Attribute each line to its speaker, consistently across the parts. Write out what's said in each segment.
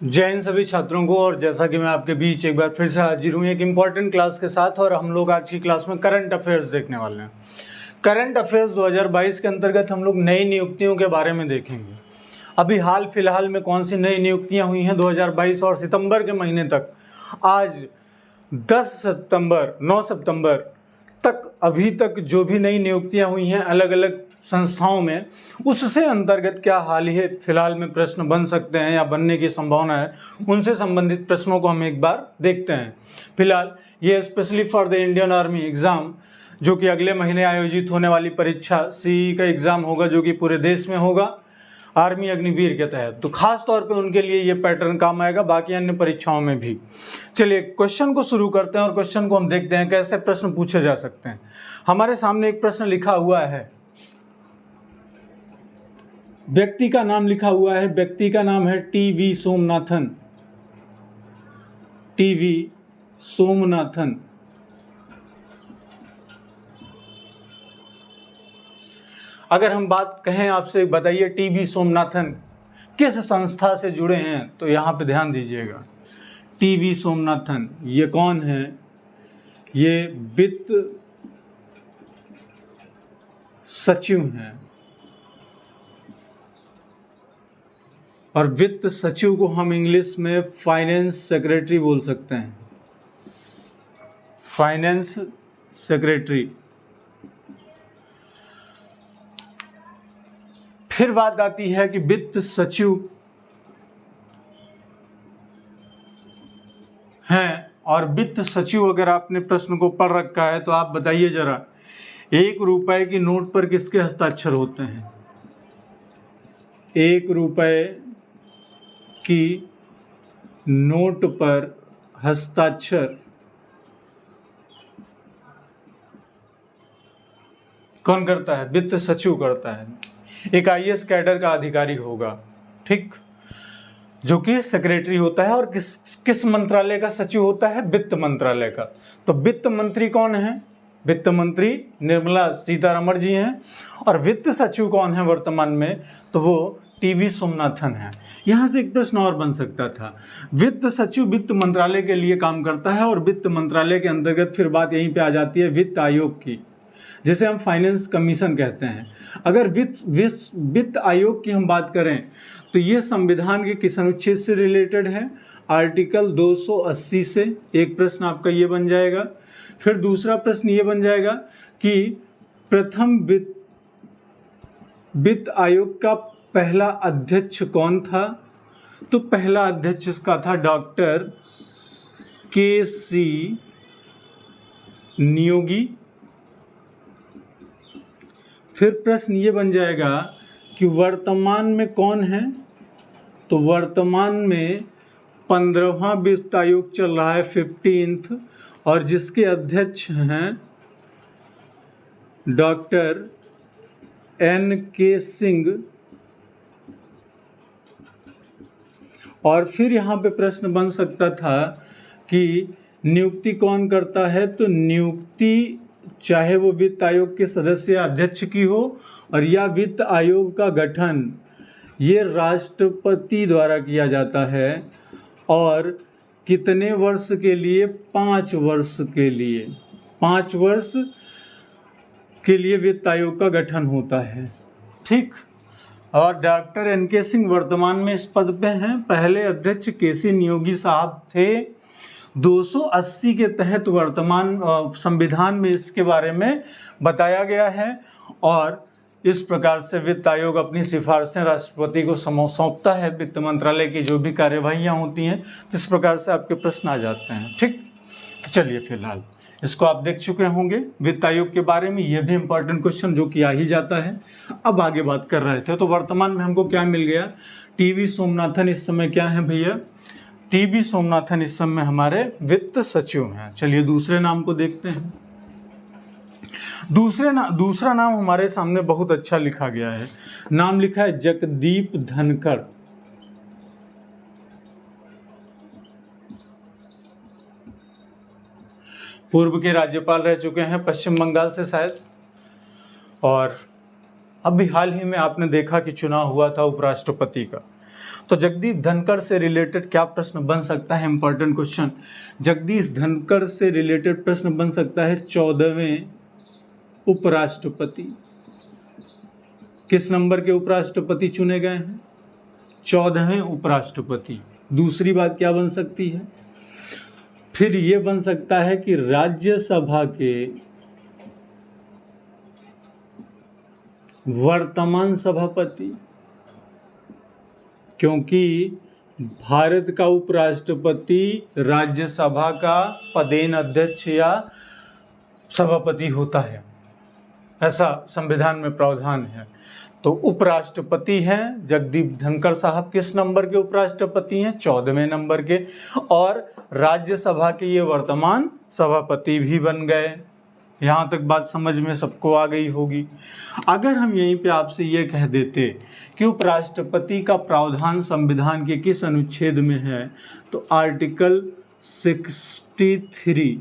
Speaker 1: जय हिंद सभी छात्रों को। और जैसा कि मैं आपके बीच एक बार फिर से हाजिर हूँ एक इम्पॉर्टेंट क्लास के साथ, और हम लोग आज की क्लास में करंट अफेयर्स देखने वाले हैं। करंट अफेयर्स 2022 के अंतर्गत हम लोग नई नियुक्तियों के बारे में देखेंगे। अभी हाल फिलहाल में कौन सी नई नियुक्तियाँ हुई हैं 2022 और सितंबर के महीने तक। आज 9 सितंबर तक अभी तक जो भी नई नियुक्तियाँ हुई हैं अलग अलग संस्थाओं में, उससे अंतर्गत क्या हाल ही फिलहाल में प्रश्न बन सकते हैं या बनने की संभावना है, उनसे संबंधित प्रश्नों को हम एक बार देखते हैं। फिलहाल ये specially for the Indian army exam, जो कि अगले महीने आयोजित होने वाली परीक्षा सीई का एग्ज़ाम होगा, जो कि पूरे देश में होगा आर्मी अग्निवीर के तहत, तो खास तौर पे उनके लिए ये पैटर्न काम आएगा, बाकी अन्य परीक्षाओं में भी। चलिए क्वेश्चन को शुरू करते हैं और क्वेश्चन को हम देखते हैं कैसे प्रश्न पूछे जा सकते हैं। हमारे सामने एक प्रश्न लिखा हुआ है, व्यक्ति का नाम लिखा हुआ है, व्यक्ति का नाम है टी.वी. सोमनाथन। टी.वी. सोमनाथन। अगर हम बात कहें आपसे, बताइए टी.वी. सोमनाथन किस संस्था से जुड़े हैं, तो यहाँ पे ध्यान दीजिएगा। टी.वी. सोमनाथन ये कौन है? ये वित्त सचिव हैं, और वित्त सचिव को हम इंग्लिश में फाइनेंस सेक्रेटरी बोल सकते हैं। Finance secretary. फिर बात आती है कि वित्त सचिव हैं, और वित्त सचिव अगर आपने प्रश्न को पढ़ रखा है तो आप बताइए जरा, 1 रुपए की नोट पर किसके हस्ताक्षर होते हैं? 1 रुपए की नोट पर हस्ताक्षर कौन करता है? वित्त सचिव करता है। एक आईएएस कैडर का अधिकारी होगा, ठीक, जो कि सेक्रेटरी होता है। और किस मंत्रालय का सचिव होता है? वित्त मंत्रालय का। तो वित्त मंत्री कौन है? वित्त मंत्री निर्मला सीतारमण जी हैं। और वित्त सचिव कौन है वर्तमान में? तो वो टी.वी. सोमनाथन है। यहाँ से एक प्रश्न और बन सकता था, वित्त सचिव वित्त मंत्रालय के लिए काम करता है, और वित्त मंत्रालय के अंतर्गत फिर बात यहीं पे आ जाती है वित्त आयोग की, जिसे हम फाइनेंस कमीशन कहते हैं। अगर वित्त आयोग की हम बात करें तो ये संविधान के किस अनुच्छेद से रिलेटेड है? आर्टिकल 280 से। एक प्रश्न आपका ये बन जाएगा। फिर दूसरा प्रश्न ये बन जाएगा कि प्रथम वित्त आयोग का पहला अध्यक्ष कौन था? तो पहला अध्यक्ष इसका था डॉक्टर के.सी. नियोगी। फिर प्रश्न ये बन जाएगा कि वर्तमान में कौन है? तो वर्तमान में 15वां वित्त आयोग चल रहा है, 15th, और जिसके अध्यक्ष हैं डॉक्टर N.K. सिंह। और फिर यहाँ पे प्रश्न बन सकता था कि नियुक्ति कौन करता है? तो नियुक्ति चाहे वो वित्त आयोग के सदस्य अध्यक्ष की हो, और या वित्त आयोग का गठन ये राष्ट्रपति द्वारा किया जाता है। और कितने वर्ष के लिए? 5 वर्ष के लिए। 5 वर्ष के लिए वित्त आयोग का गठन होता है, ठीक। और डॉक्टर N.K. सिंह वर्तमान में इस पद पे हैं। पहले अध्यक्ष के.सी. नियोगी साहब थे। 280 के तहत वर्तमान संविधान में इसके बारे में बताया गया है, और इस प्रकार से वित्त आयोग अपनी सिफारिशें राष्ट्रपति को सौंपता है। वित्त मंत्रालय की जो भी कार्यवाहियाँ होती हैं, तो इस प्रकार से आपके प्रश्न आ जाते हैं, ठीक। तो चलिए फिलहाल इसको आप देख चुके होंगे वित्त आयोग के बारे में, ये भी इम्पोर्टेंट क्वेश्चन जो कि आ ही जाता है। अब आगे बात कर रहे थे, तो वर्तमान में हमको क्या मिल गया? टी.वी. सोमनाथन इस समय क्या है भैया? टी.वी. सोमनाथन इस समय हमारे वित्त सचिव हैं। चलिए दूसरे नाम को देखते हैं। दूसरा नाम हमारे सामने बहुत अच्छा लिखा गया है। नाम लिखा है जगदीप धनखड़। पूर्व के राज्यपाल रह चुके हैं पश्चिम बंगाल से शायद, और अभी हाल ही में आपने देखा कि चुनाव हुआ था उपराष्ट्रपति का। तो जगदीप धनखड़ से रिलेटेड क्या प्रश्न बन सकता है? Important question. जगदीश धनखड़ से रिलेटेड प्रश्न बन सकता है 14वें उपराष्ट्रपति। किस नंबर के उपराष्ट्रपति चुने गए हैं? 14वें उपराष्ट्रपति। दूसरी बात क्या बन सकती है? फिर ये बन सकता है कि राज्यसभा के वर्तमान सभापति, क्योंकि भारत का उपराष्ट्रपति राज्यसभा का पदेन अध्यक्ष या सभापति होता है, ऐसा संविधान में प्रावधान है। तो उपराष्ट्रपति हैं जगदीप धनखड़ साहब। किस नंबर के उपराष्ट्रपति हैं? 14वें नंबर के। और राज्यसभा के ये वर्तमान सभापति भी बन गए। यहाँ तक बात समझ में सबको आ गई होगी। अगर हम यहीं पे आपसे ये कह देते कि उपराष्ट्रपति का प्रावधान संविधान के किस अनुच्छेद में है, तो आर्टिकल 63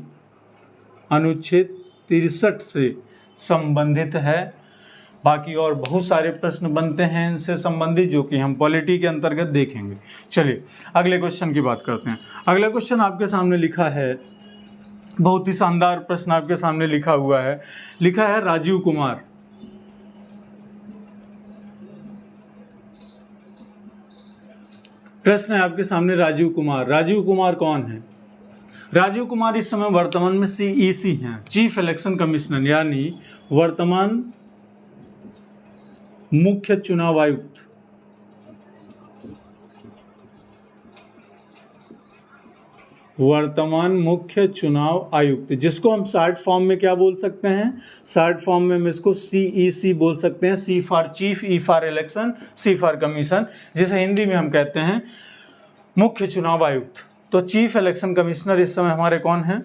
Speaker 1: अनुच्छेद 63 से संबंधित है। बाकी और बहुत सारे प्रश्न बनते हैं इनसे संबंधित, जो कि हम पॉलिटी के अंतर्गत देखेंगे। चलिए अगले क्वेश्चन की बात करते हैं। अगला क्वेश्चन आपके सामने लिखा है, बहुत ही शानदार प्रश्न आपके सामने लिखा हुआ है। लिखा है राजीव कुमार। प्रश्न है आपके सामने राजीव कुमार। राजीव कुमार कौन है? राजीव कुमार इस समय वर्तमान में CEC हैं, चीफ इलेक्शन कमिश्नर, यानी वर्तमान मुख्य चुनाव आयुक्त। वर्तमान मुख्य चुनाव आयुक्त, जिसको हम शॉर्ट फॉर्म में क्या बोल सकते हैं? शॉर्ट फॉर्म में हम इसको CEC बोल सकते हैं। C for chief, E for election, C for commission, जिसे हिंदी में हम कहते हैं मुख्य चुनाव आयुक्त। तो चीफ इलेक्शन कमिश्नर इस समय हमारे कौन हैं?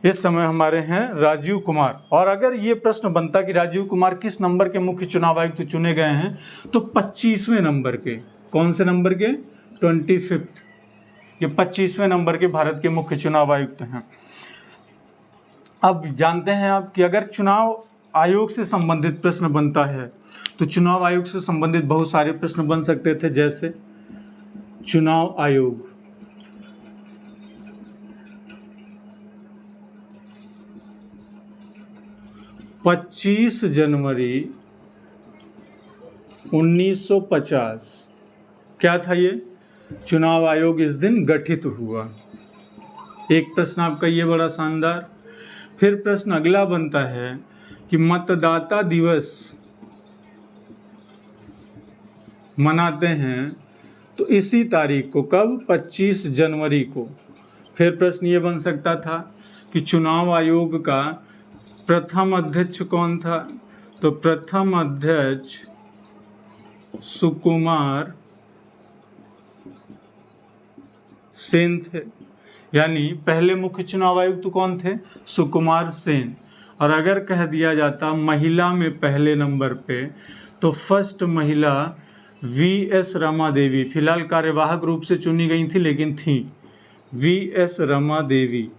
Speaker 1: इस समय हमारे हैं राजीव कुमार। और अगर ये प्रश्न बनता कि राजीव कुमार किस नंबर के मुख्य चुनाव आयुक्त चुने गए हैं, तो 25वें नंबर के। कौन से नंबर के? 25th। ये 25वें नंबर के भारत के मुख्य चुनाव आयुक्त हैं। अब जानते हैं आप कि अगर चुनाव आयोग से संबंधित प्रश्न बनता है, तो चुनाव आयोग से संबंधित बहुत सारे प्रश्न बन सकते थे, जैसे चुनाव आयोग, पच्चीस जनवरी 1950 क्या था ये? चुनाव आयोग इस दिन गठित हुआ। एक प्रश्न आपका ये बड़ा शानदार। फिर प्रश्न अगला बनता है कि मतदाता दिवस मनाते हैं तो इसी तारीख को, कब? 25 जनवरी को। फिर प्रश्न ये बन सकता था कि चुनाव आयोग का प्रथम अध्यक्ष कौन था? तो प्रथम अध्यक्ष सुकुमार सेन थे, यानी पहले मुख्य चुनाव आयुक्त कौन थे? सुकुमार सेन। और अगर कह दिया जाता महिला में पहले नंबर पे, तो फर्स्ट महिला VS रमा देवी, फिलहाल कार्यवाहक रूप से चुनी गई थी लेकिन थी VS रमा देवी।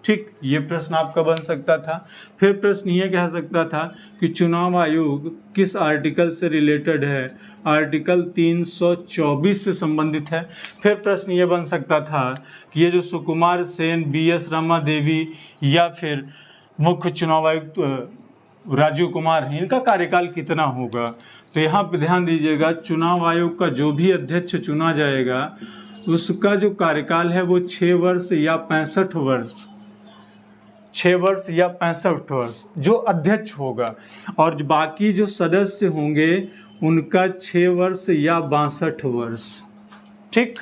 Speaker 1: ठीक, ये प्रश्न आपका बन सकता था। फिर प्रश्न ये कह सकता था कि चुनाव आयोग किस आर्टिकल से रिलेटेड है? आर्टिकल 324 से संबंधित है। फिर प्रश्न ये बन सकता था कि ये जो सुकुमार सेन, BS रमा देवी या फिर मुख्य चुनाव आयुक्त राजीव कुमार हैं, इनका कार्यकाल कितना होगा? तो यहाँ पे ध्यान दीजिएगा, चुनाव आयोग का जो भी अध्यक्ष चुना जाएगा उसका जो कार्यकाल है वो 6 वर्ष या 65 वर्ष, 6 वर्ष या 65 वर्ष जो अध्यक्ष होगा, और बाकी जो सदस्य होंगे उनका 6 वर्ष या 62 वर्ष। ठीक,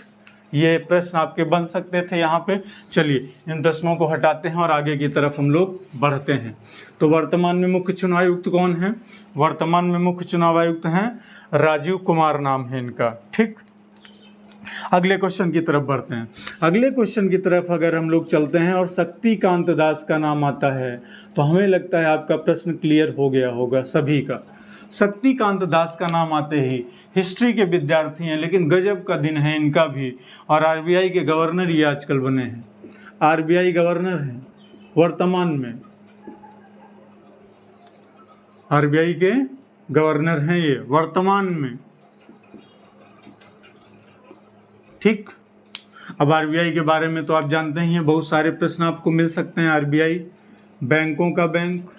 Speaker 1: ये प्रश्न आपके बन सकते थे यहाँ पे। चलिए इन प्रश्नों को हटाते हैं और आगे की तरफ हम लोग बढ़ते हैं। तो वर्तमान में मुख्य चुनाव आयुक्त कौन है? वर्तमान में मुख्य चुनाव आयुक्त हैं राजीव कुमार, नाम है इनका। ठीक, अगले क्वेश्चन की तरफ बढ़ते हैं। अगले क्वेश्चन की तरफ अगर हम लोग चलते हैं और शक्तिकांत दास का नाम आता है, तो हमें लगता है आपका प्रश्न क्लियर हो गया होगा सभी का। शक्तिकांत दास का नाम आते ही, हिस्ट्री के विद्यार्थी हैं लेकिन गजब का दिन है इनका भी, और RBI के गवर्नर ये आजकल बने हैं। RBI गवर्नर हैं वर्तमान में, RBI के गवर्नर हैं ये वर्तमान में। ठीक। अब आरबीआई के बारे में तो आप जानते ही हैं, बहुत सारे प्रश्न आपको मिल सकते हैं। आरबीआई बैंकों का बैंक,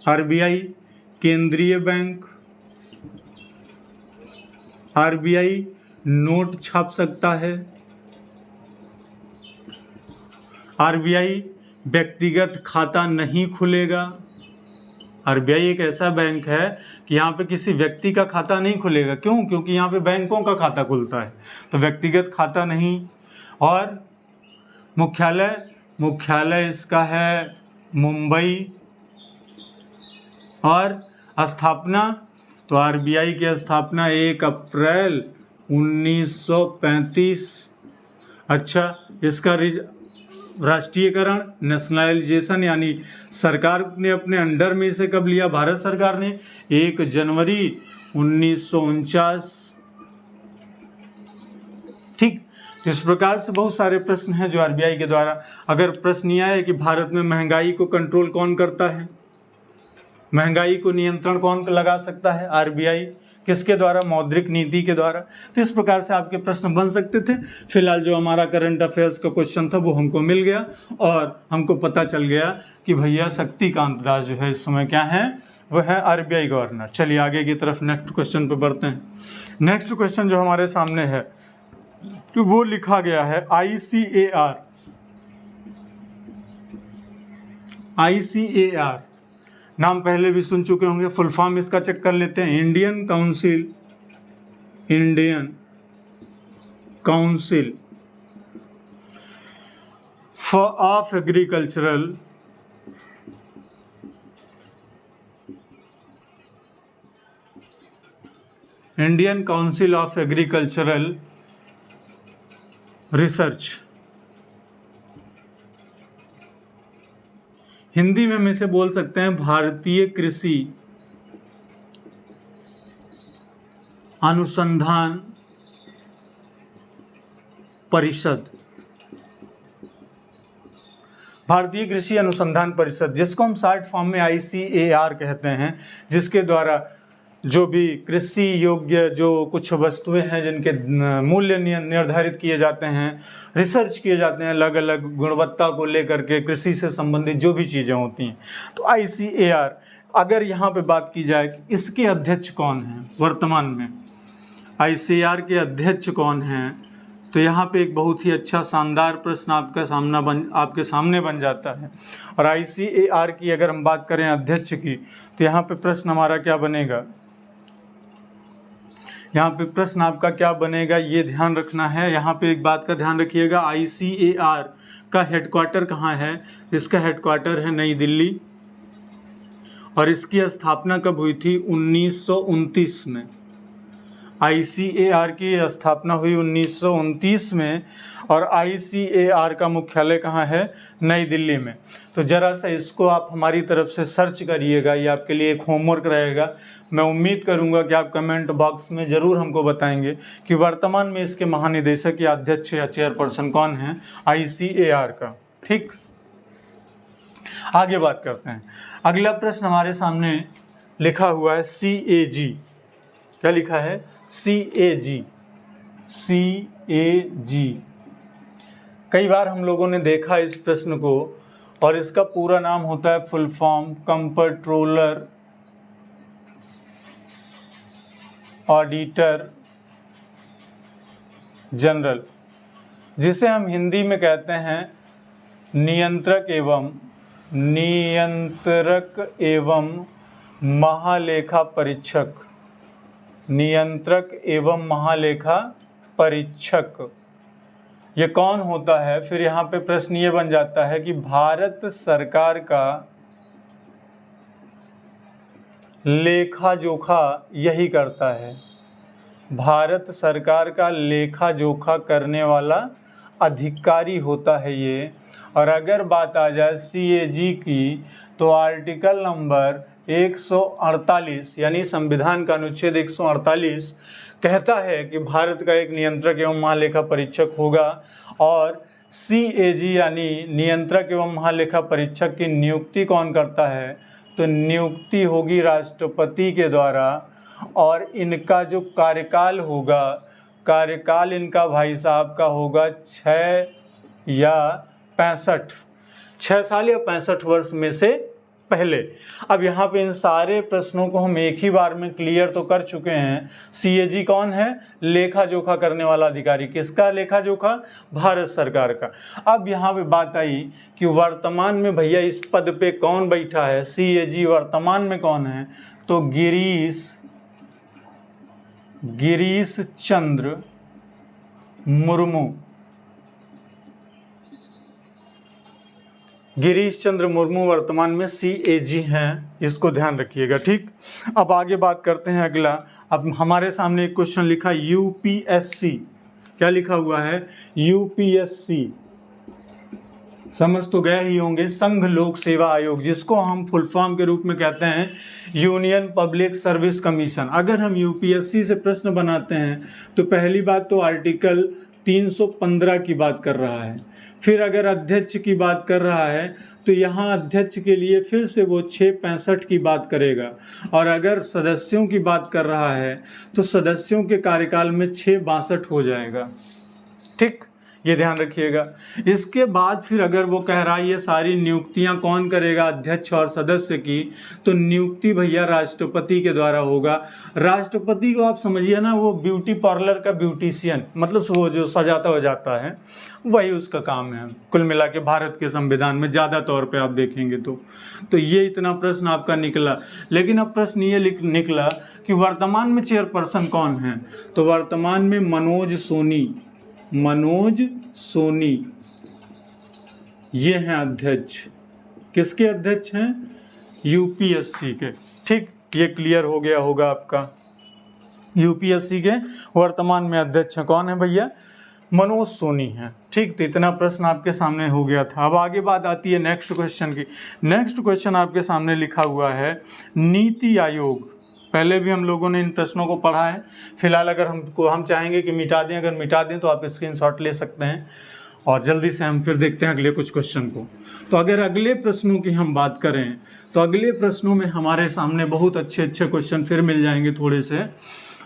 Speaker 1: आरबीआई केंद्रीय बैंक, आरबीआई नोट छाप सकता है, आरबीआई व्यक्तिगत खाता नहीं खुलेगा। आरबीआई एक ऐसा बैंक है कि यहाँ पे किसी व्यक्ति का खाता नहीं खुलेगा। क्यों? क्योंकि यहाँ पे बैंकों का खाता खुलता है, तो व्यक्तिगत खाता नहीं। और मुख्यालय इसका है मुंबई। और स्थापना, तो आरबीआई की स्थापना 1 अप्रैल 1935। अच्छा, इसका राष्ट्रीयकरण, नेशनलाइजेशन, यानी सरकार ने अपने अंडर में इसे कब लिया? भारत सरकार ने 1 जनवरी 1949। ठीक। तो इस प्रकार से बहुत सारे प्रश्न हैं जो आरबीआई के द्वारा। अगर प्रश्न यह है कि भारत में महंगाई को कंट्रोल कौन करता है, महंगाई को नियंत्रण कौन लगा सकता है? आरबीआई। किसके द्वारा? मौद्रिक नीति के द्वारा। तो इस प्रकार से आपके प्रश्न बन सकते थे। फिलहाल जो हमारा करंट अफेयर्स का क्वेश्चन था वो हमको मिल गया और हमको पता चल गया कि भैया शक्तिकांत दास जो है इस समय क्या है, वो है आरबीआई गवर्नर। चलिए आगे की तरफ नेक्स्ट क्वेश्चन पे बढ़ते हैं। नेक्स्ट क्वेश्चन जो हमारे सामने है तो वो लिखा गया है ICAR। नाम पहले भी सुन चुके होंगे, फुल फॉर्म इसका चेक कर लेते हैं। Indian council of agricultural research. Hindi में हम इसे बोल सकते हैं भारतीय कृषि अनुसंधान परिषद। भारतीय कृषि अनुसंधान परिषद, जिसको हम शॉर्ट फॉर्म में ICAR कहते हैं, जिसके द्वारा जो भी कृषि योग्य जो कुछ वस्तुएं हैं जिनके मूल्य निर्धारित किए जाते हैं, रिसर्च किए जाते हैं अलग अलग गुणवत्ता को लेकर के, कृषि से संबंधित जो भी चीज़ें होती हैं। तो ICAR, अगर यहाँ पे बात की जाए कि इसके अध्यक्ष कौन हैं वर्तमान में, ICAR के अध्यक्ष कौन हैं, तो यहाँ पे एक बहुत ही अच्छा शानदार प्रश्न आपके सामने बन जाता है। और ICAR की अगर हम बात करें अध्यक्ष की, तो यहाँ पे प्रश्न हमारा क्या बनेगा, यहाँ पे प्रश्न आपका क्या बनेगा ये ध्यान रखना है। यहाँ पे एक बात का ध्यान रखिएगा, ICAR का हेडक्वार्टर कहाँ है? इसका हेडक्वार्टर है नई दिल्ली और इसकी स्थापना कब हुई थी? 1929 में। ICAR की स्थापना हुई 1929 में और ICAR का मुख्यालय कहाँ है? नई दिल्ली में। तो ज़रा सा इसको आप हमारी तरफ से सर्च करिएगा, ये आपके लिए एक होमवर्क रहेगा। मैं उम्मीद करूँगा कि आप कमेंट बॉक्स में ज़रूर हमको बताएंगे कि वर्तमान में इसके महानिदेशक या अध्यक्ष या चेयरपर्सन कौन है ICAR का। ठीक, आगे बात करते हैं। अगला प्रश्न हमारे सामने लिखा हुआ है CAG। क्या लिखा है? CAG। कई बार हम लोगों ने देखा इस प्रश्न को, और इसका पूरा नाम होता है full form controller auditor general, जिसे हम हिंदी में कहते हैं नियंत्रक एवं महालेखा परीक्षक। नियंत्रक एवं महालेखा परीक्षक ये कौन होता है? फिर यहाँ पे प्रश्न ये बन जाता है कि भारत सरकार का लेखा जोखा यही करता है। भारत सरकार का लेखा जोखा करने वाला अधिकारी होता है ये। और अगर बात आ जाए CAG की, तो आर्टिकल नंबर 148 यानी संविधान का अनुच्छेद 148 कहता है कि भारत का एक नियंत्रक एवं महालेखा परीक्षक होगा। और CAG यानी नियंत्रक एवं महालेखा परीक्षक की नियुक्ति कौन करता है? तो नियुक्ति होगी राष्ट्रपति के द्वारा। और इनका जो कार्यकाल होगा, कार्यकाल इनका भाई साहब का होगा 6 या 65, 6 साल या 65 वर्ष में से पहले। अब यहाँ पे इन सारे प्रश्नों को हम एक ही बार में क्लियर तो कर चुके हैं। सीएजी कौन है? लेखा जोखा करने वाला अधिकारी। किसका लेखा जोखा? भारत सरकार का। अब यहाँ पे बात आई कि वर्तमान में भैया इस पद पे कौन बैठा है? सीएजी वर्तमान में कौन है? तो गिरीश चंद्र मुर्मू। गिरीश चंद्र मुर्मू वर्तमान में सीएजी हैं, इसको ध्यान रखिएगा। ठीक, अब आगे बात करते हैं अगला। अब हमारे सामने एक क्वेश्चन लिखा यूपीएससी। क्या लिखा हुआ है? यूपीएससी। समझ तो गए ही होंगे, संघ लोक सेवा आयोग, जिसको हम फुल फॉर्म के रूप में कहते हैं यूनियन पब्लिक सर्विस कमीशन। अगर हम यूपीएससी से प्रश्न बनाते हैं तो पहली बात तो आर्टिकल 315 की बात कर रहा है। फिर अगर अध्यक्ष की बात कर रहा है तो यहाँ अध्यक्ष के लिए फिर से वो 665 की बात करेगा। और अगर सदस्यों की बात कर रहा है तो सदस्यों के कार्यकाल में 662 हो जाएगा। ठीक, ये ध्यान रखिएगा। इसके बाद फिर अगर वो कह रहा है ये सारी नियुक्तियां कौन करेगा अध्यक्ष और सदस्य की, तो नियुक्ति भैया राष्ट्रपति के द्वारा होगा। राष्ट्रपति को आप समझिए ना, वो ब्यूटी पार्लर का ब्यूटिशियन, मतलब वो जो सजाता हो जाता है, वही उसका काम है कुल मिला के भारत के संविधान में ज़्यादा तौर पे आप देखेंगे तो ये इतना प्रश्न आपका निकला। लेकिन अब प्रश्न ये निकला कि वर्तमान में चेयरपर्सन कौन है? तो वर्तमान में मनोज सोनी ये हैं अध्यक्ष। किसके अध्यक्ष हैं? यूपीएससी के। ठीक, ये क्लियर हो गया होगा आपका। यूपीएससी के वर्तमान में अध्यक्ष हैं कौन है भैया? मनोज सोनी है। ठीक, तो इतना प्रश्न आपके सामने हो गया था। अब आगे बात आती है नेक्स्ट क्वेश्चन की। नेक्स्ट क्वेश्चन आपके सामने लिखा हुआ है नीति आयोग। पहले भी हम लोगों ने इन प्रश्नों को पढ़ा है। फिलहाल अगर हम चाहेंगे कि मिटा दें, अगर मिटा दें तो आप स्क्रीनशॉट ले सकते हैं और जल्दी से हम फिर देखते हैं अगले कुछ क्वेश्चन को। तो अगर अगले प्रश्नों की हम बात करें तो अगले प्रश्नों में हमारे सामने बहुत अच्छे क्वेश्चन फिर मिल जाएंगे थोड़े से।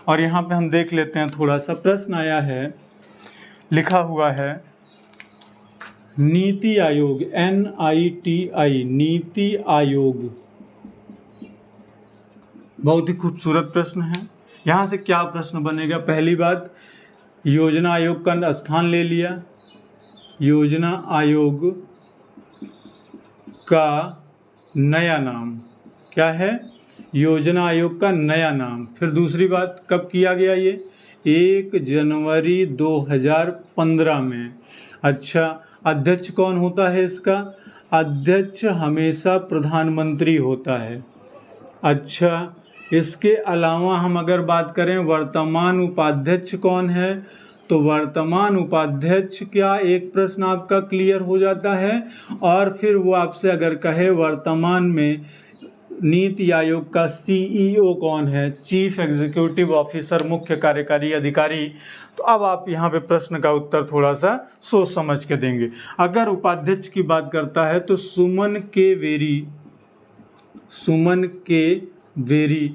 Speaker 1: और यहाँ पे हम देख लेते हैं थोड़ा सा। प्रश्न आया है, लिखा हुआ है नीति आयोग, NITI, नीति आयोग। बहुत ही खूबसूरत प्रश्न है। यहाँ से क्या प्रश्न बनेगा? पहली बात, योजना आयोग का स्थान ले लिया। योजना आयोग का नया नाम क्या है? योजना आयोग का नया नाम। फिर दूसरी बात, कब किया गया ये? 1 जनवरी 2015 में। अच्छा, अध्यक्ष कौन होता है इसका? अध्यक्ष हमेशा प्रधानमंत्री होता है। अच्छा, इसके अलावा हम अगर बात करें वर्तमान उपाध्यक्ष कौन है, तो वर्तमान उपाध्यक्ष क्या, एक प्रश्न आपका क्लियर हो जाता है। और फिर वो आपसे अगर कहे वर्तमान में नीति आयोग का CEO कौन है, चीफ एग्जीक्यूटिव ऑफिसर, मुख्य कार्यकारी अधिकारी, तो अब आप यहाँ पे प्रश्न का उत्तर थोड़ा सा सोच समझ के देंगे। अगर उपाध्यक्ष की बात करता है तो सुमन के वेरी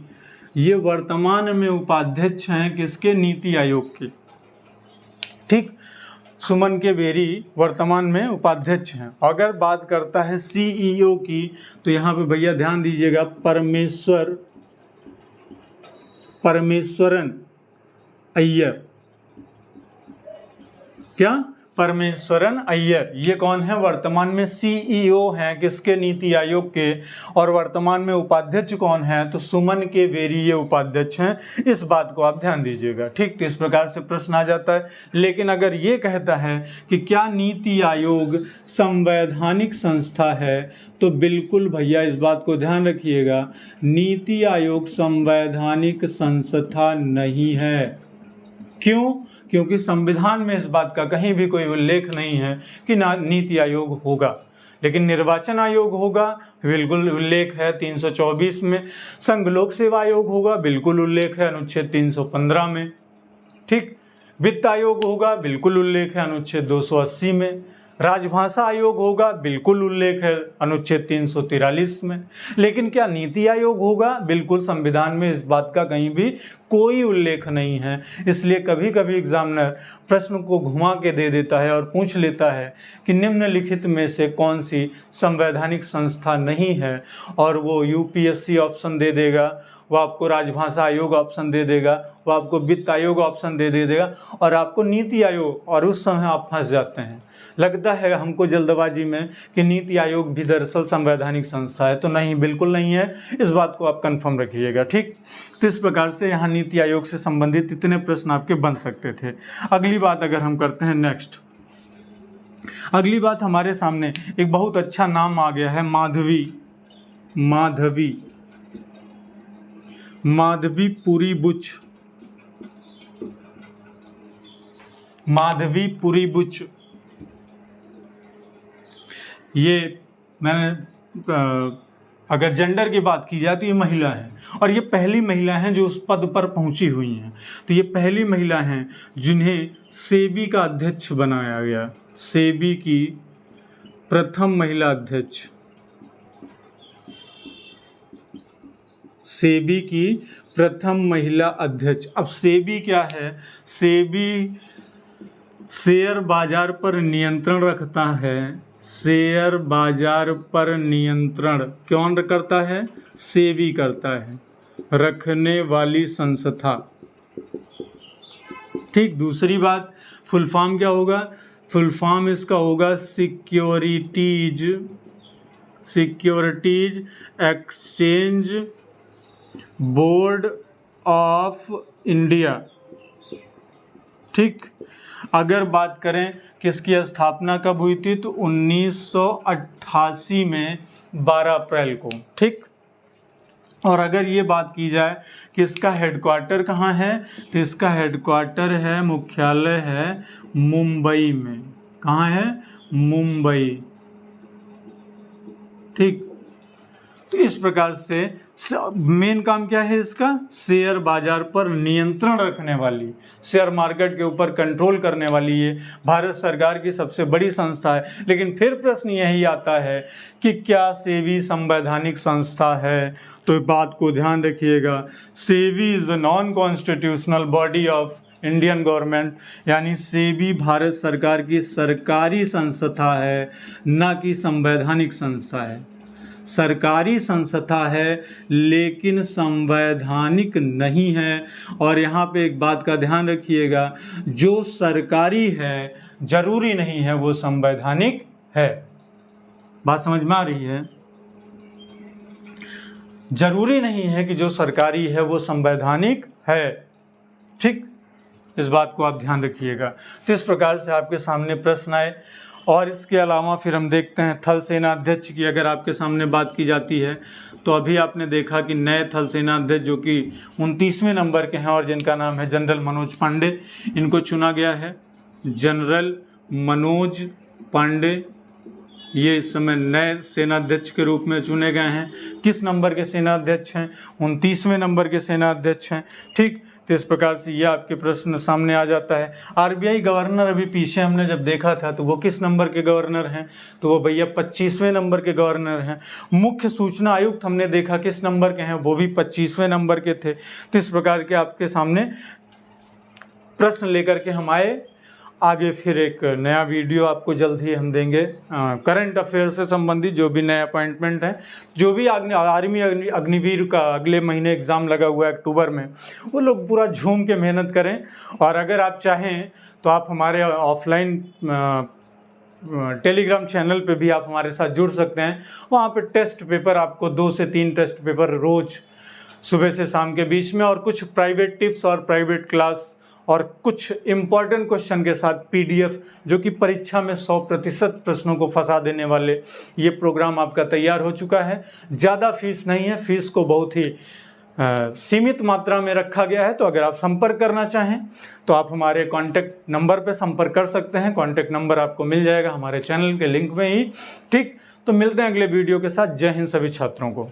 Speaker 1: ये वर्तमान में उपाध्यक्ष हैं किसके? नीति आयोग के। ठीक, सुमन के वेरी वर्तमान में उपाध्यक्ष हैं। अगर बात करता है CEO की तो यहाँ पे भैया ध्यान दीजिएगा, परमेश्वरन अय्यर। क्या? परमेश्वरन अय्यर। ये कौन है? वर्तमान में CEO हैं किसके? नीति आयोग के। और वर्तमान में उपाध्यक्ष कौन है? तो सुमन के वेरी ये उपाध्यक्ष हैं। इस बात को आप ध्यान दीजिएगा। ठीक, तो इस प्रकार से प्रश्न आ जाता है। लेकिन अगर ये कहता है कि क्या नीति आयोग संवैधानिक संस्था है, तो बिल्कुल भैया इस बात को ध्यान रखिएगा, नीति आयोग संवैधानिक संस्था नहीं है। क्यों? क्योंकि संविधान में इस बात का कहीं भी कोई उल्लेख नहीं है कि नीति आयोग होगा। लेकिन निर्वाचन आयोग होगा, बिल्कुल उल्लेख है 324 में। संघ लोक सेवा आयोग होगा, बिल्कुल उल्लेख है अनुच्छेद 315 में। ठीक, वित्त आयोग होगा, बिल्कुल उल्लेख है अनुच्छेद 280 में। राजभाषा आयोग होगा, बिल्कुल उल्लेख है अनुच्छेद 343 में। लेकिन क्या नीति आयोग होगा? बिल्कुल संविधान में इस बात का कहीं भी कोई उल्लेख नहीं है। इसलिए कभी कभी एग्जामिनर प्रश्न को घुमा के दे देता है और पूछ लेता है कि निम्नलिखित में से कौन सी संवैधानिक संस्था नहीं है, और वो यूपीएससी ऑप्शन दे देगा, वो आपको राजभाषा आयोग ऑप्शन दे देगा, वो आपको वित्त आयोग ऑप्शन दे देगा और आपको नीति आयोग, और उस समय आप फंस जाते हैं। लगता है हमको जल्दबाजी में कि नीति आयोग भी दरअसल संवैधानिक संस्था है, तो नहीं, बिल्कुल नहीं है। इस बात को आप कंफर्म रखिएगा, ठीक। तो इस प्रकार से यहाँ नीति आयोग से संबंधित इतने प्रश्न आपके बन सकते थे। अगली बात अगर हम करते हैं नेक्स्ट, अगली बात हमारे सामने एक बहुत अच्छा नाम आ गया है, माधवीपुरी बुच। ये मैंने अगर जेंडर की बात की जाए तो ये महिला है, और ये पहली महिला हैं जो उस पद पर पहुंची हुई हैं। तो ये पहली महिला हैं जिन्हें सेबी का अध्यक्ष बनाया गया, सेबी की प्रथम महिला अध्यक्ष, सेबी की प्रथम महिला अध्यक्ष। अब सेबी क्या है? सेबी शेयर बाजार पर नियंत्रण रखता है। शेयर बाजार पर नियंत्रण कौन करता है? सेबी करता है, रखने वाली संस्था, ठीक। दूसरी बात, फुल फॉर्म क्या होगा? फुल फॉर्म इसका होगा securities exchange board of India, ठीक। अगर बात करें किसकी स्थापना कब हुई थी, तो 1988 में 12 अप्रैल को, ठीक। और अगर ये बात की जाए कि इसका हेडक्वार्टर कहाँ है, तो इसका हेडक्वार्टर है, मुख्यालय है मुंबई में। कहाँ है? मुंबई, ठीक। तो इस प्रकार से मेन काम क्या है इसका? शेयर बाजार पर नियंत्रण रखने वाली, शेयर मार्केट के ऊपर कंट्रोल करने वाली ये भारत सरकार की सबसे बड़ी संस्था है। लेकिन फिर प्रश्न यही आता है कि क्या सेबी संवैधानिक संस्था है? तो बात को ध्यान रखिएगा, SEBI is a non constitutional body of Indian government, यानी सेबी भारत सरकार की सरकारी संस्था है, न कि संवैधानिक संस्था है। सरकारी संस्था है लेकिन संवैधानिक नहीं है। और यहाँ पे एक बात का ध्यान रखिएगा, जो सरकारी है जरूरी नहीं है वो संवैधानिक है। बात समझ में आ रही है? जरूरी नहीं है कि जो सरकारी है वो संवैधानिक है, ठीक। इस बात को आप ध्यान रखिएगा। तो इस प्रकार से आपके सामने प्रश्न आए। और इसके अलावा फिर हम देखते हैं थल सेना अध्यक्ष की अगर आपके सामने बात की जाती है, तो अभी आपने देखा कि नए थल सेना अध्यक्ष जो कि 29वें नंबर के हैं और जिनका नाम है जनरल मनोज पांडे, इनको चुना गया है। जनरल मनोज पांडे ये इस समय नए सेनाध्यक्ष के रूप में चुने गए हैं। किस नंबर के सेनाध्यक्ष हैं? 29वें नंबर के सेनाध्यक्ष हैं, ठीक। तो इस प्रकार से यह आपके प्रश्न सामने आ जाता है। आरबीआई गवर्नर अभी पीछे हमने जब देखा था तो वो किस नंबर के गवर्नर हैं? तो वो भैया 25वें नंबर के गवर्नर हैं। मुख्य सूचना आयुक्त हमने देखा किस नंबर के हैं? वो भी 25वें नंबर के थे। तो इस प्रकार के आपके सामने प्रश्न लेकर के हम आए। आगे फिर एक नया वीडियो आपको जल्द ही हम देंगे करंट अफेयर से संबंधित जो भी नए अपॉइंटमेंट हैं, जो भी आर्मी अग्निवीर का अगले महीने एग्ज़ाम लगा हुआ है अक्टूबर में, वो लोग पूरा झूम के मेहनत करें। और अगर आप चाहें तो आप हमारे ऑफलाइन टेलीग्राम चैनल पे भी आप हमारे साथ जुड़ सकते हैं। वहाँ पे टेस्ट पेपर आपको 2 से 3 टेस्ट पेपर रोज़ सुबह से शाम के बीच में, और कुछ प्राइवेट टिप्स और प्राइवेट क्लास और कुछ इम्पॉर्टेंट क्वेश्चन के साथ पीडीएफ जो कि परीक्षा में 100% प्रश्नों को फंसा देने वाले, ये प्रोग्राम आपका तैयार हो चुका है। ज़्यादा फीस नहीं है, फीस को बहुत ही सीमित मात्रा में रखा गया है। तो अगर आप संपर्क करना चाहें तो आप हमारे कॉन्टैक्ट नंबर पर संपर्क कर सकते हैं। कॉन्टैक्ट नंबर आपको मिल जाएगा हमारे चैनल के लिंक में ही, ठीक। तो मिलते हैं अगले वीडियो के साथ। जय हिंद सभी छात्रों को।